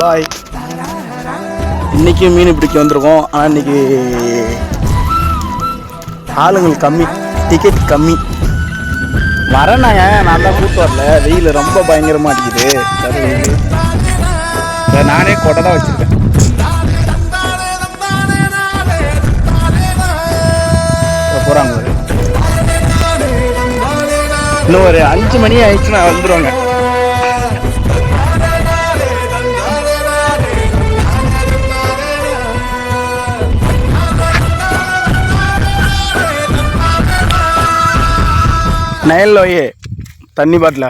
பாய். இன்றைக்கும் மீன் பிடிக்க வந்திருக்கோம். ஆனால் இன்றைக்கி ஆளுங்கள் கம்மி, டிக்கெட் கம்மி. வரேனாங்க, நான் தான் கூப்பிட்டு வரல. வெயில் ரொம்ப பயங்கரமாக அடிக்குது. நானே கொட்டை தான் வச்சுருக்கேன். போகிறாங்க. இன்னும் ஒரு 5 மணி ஆயிடுச்சுன்னா வந்துடுவாங்க. நயல் லோயே தண்ணி பாட்டில.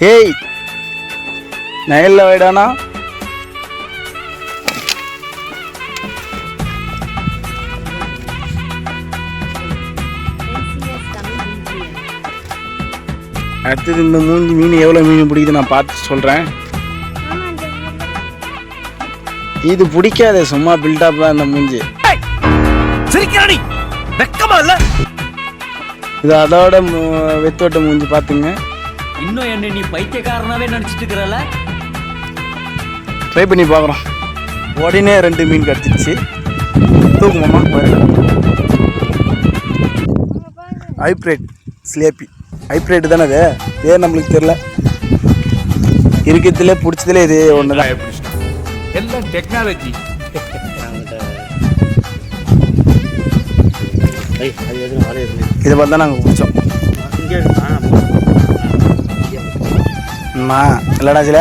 ஏய் நயல்ல வைடானா. அடுத்தது இந்த மூஞ்சி மீன் எவ்வளோ மீன் பிடிக்குது நான் பார்த்து சொல்கிறேன். இது பிடிக்காது, சும்மா பில்டப் தான் இந்த மூஞ்சி. இது அதோட வெத்தோட்ட மூஞ்சி பார்த்துங்க. இன்னும் என்ன நீ பைத்தியக்காரனாவே நினச்சிட்டு இருக்கிறல. ட்ரை பண்ணி பார்க்குறோம். உடனே 2 மீன் கிடச்சிச்சு. தூக்குமாம்மா பாரு. ஹைப்ரேட் ஸ்லேப்பி. ஹைப்ரேட் தானே அது, பேர் நம்மளுக்கு தெரியல. இருக்கிறதுல பிடிச்சதுல இது ஒன்று தான். எல்லாம் டெக்னாலஜி. இதை பார்த்து தான் நாங்கள் பிடிச்சோம். இல்லைடா சில